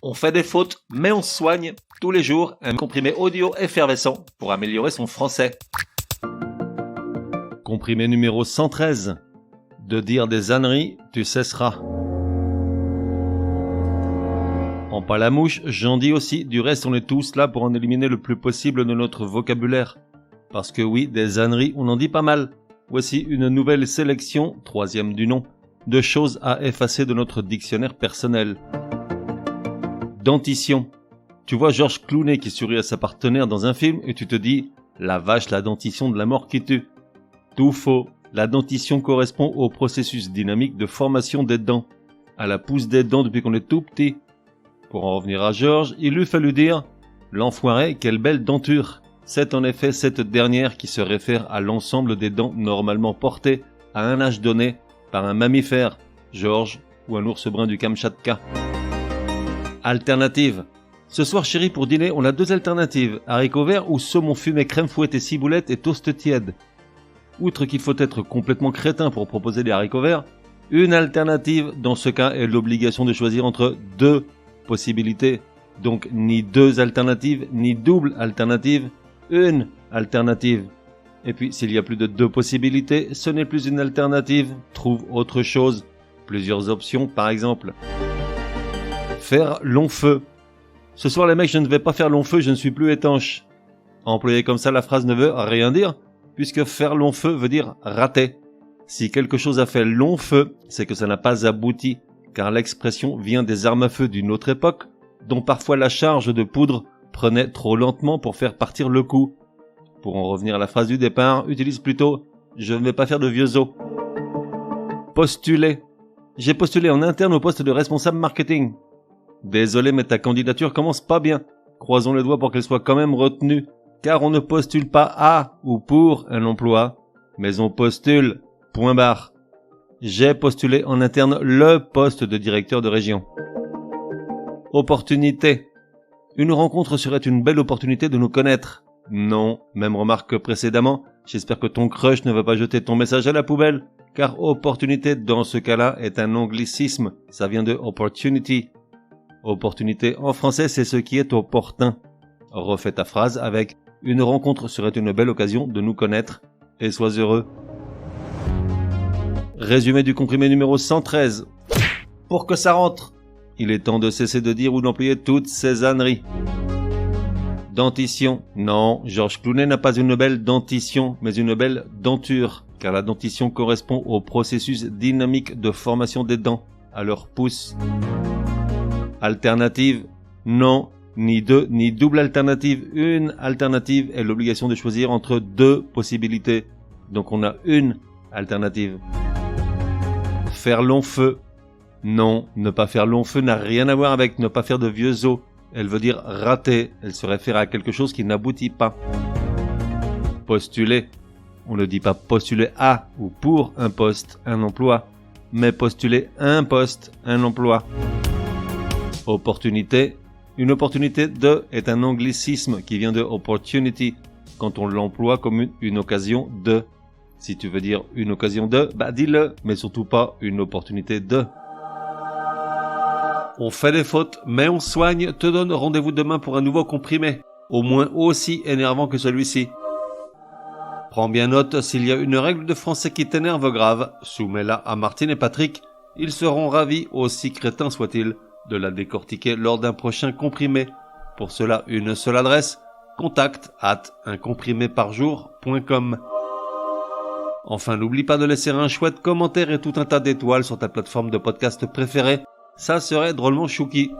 On fait des fautes, mais on se soigne. Tous les jours, un comprimé audio effervescent pour améliorer son français. Comprimé numéro 113. De dire des âneries, tu cesseras. En palamouche, j'en dis aussi, du reste on est tous là pour en éliminer le plus possible de notre vocabulaire. Parce que oui, des âneries, on en dit pas mal. Voici une nouvelle sélection, 3e du nom, de choses à effacer de notre dictionnaire personnel. Dentition. Tu vois George Clooney qui sourit à sa partenaire dans un film et tu te dis « La vache, la dentition de la mort qui tue ». Tout faux. La dentition correspond au processus dynamique de formation des dents, à la pousse des dents depuis qu'on est tout petit. Pour en revenir à George, il eût fallu dire « L'enfoiré, quelle belle denture ». C'est en effet cette dernière qui se réfère à l'ensemble des dents normalement portées à un âge donné par un mammifère, George ou un ours brun du Kamchatka. Alternative. Ce soir chérie, pour dîner, on a 2 alternatives, haricots verts ou saumon fumé, crème fouettée, ciboulette et toast tiède. Outre qu'il faut être complètement crétin pour proposer des haricots verts, une alternative dans ce cas est l'obligation de choisir entre 2 possibilités. Donc ni 2 alternatives, ni double alternative, une alternative. Et puis s'il y a plus de 2 possibilités, ce n'est plus une alternative, trouve autre chose. Plusieurs options par exemple. Faire long feu. Ce soir les mecs, je ne vais pas faire long feu, je ne suis plus étanche. Employé comme ça, la phrase ne veut rien dire, puisque faire long feu veut dire rater. Si quelque chose a fait long feu, c'est que ça n'a pas abouti, car l'expression vient des armes à feu d'une autre époque, dont parfois la charge de poudre prenait trop lentement pour faire partir le coup. Pour en revenir à la phrase du départ, utilise plutôt « je ne vais pas faire de vieux os ». Postuler. J'ai postulé en interne au poste de responsable marketing. Désolé, mais ta candidature commence pas bien. Croisons les doigts pour qu'elle soit quand même retenue, car on ne postule pas à ou pour un emploi, mais on postule, point barre. J'ai postulé en interne le poste de directeur de région. Opportunité. Une rencontre serait une belle opportunité de nous connaître. Non, même remarque que précédemment, j'espère que ton crush ne va pas jeter ton message à la poubelle, car opportunité dans ce cas-là est un anglicisme, ça vient de opportunity. Opportunité en français, c'est ce qui est opportun. Refais ta phrase avec « Une rencontre serait une belle occasion de nous connaître et sois heureux ». Résumé du comprimé numéro 113. Pour que ça rentre, il est temps de cesser de dire ou d'employer toutes ces âneries. Dentition. Non, George Clooney n'a pas une belle dentition, mais une belle denture, car la dentition correspond au processus dynamique de formation des dents, à leur pousse. Alternative. Non, ni 2, ni double alternative. Une alternative est l'obligation de choisir entre 2 possibilités. Donc on a une alternative. Faire long feu. Non, ne pas faire long feu n'a rien à voir avec ne pas faire de vieux os. Elle veut dire rater, elle se réfère à quelque chose qui n'aboutit pas. Postuler. On ne dit pas postuler à ou pour un poste, un emploi, mais postuler un poste, un emploi. Opportunité. Une opportunité de est un anglicisme qui vient de opportunity, quand on l'emploie comme une occasion de. Si tu veux dire une occasion de, dis-le, mais surtout pas une opportunité de. On fait des fautes, mais on soigne, te donne rendez-vous demain pour un nouveau comprimé, au moins aussi énervant que celui-ci. Prends bien note, s'il y a une règle de français qui t'énerve grave, soumets-la à Martine et Patrick, ils seront ravis, aussi crétins soient-ils, de la décortiquer lors d'un prochain comprimé. Pour cela, une seule adresse, contact@uncompriméparjour.com. Enfin, n'oublie pas de laisser un chouette commentaire et tout un tas d'étoiles sur ta plateforme de podcast préférée. Ça serait drôlement chouki.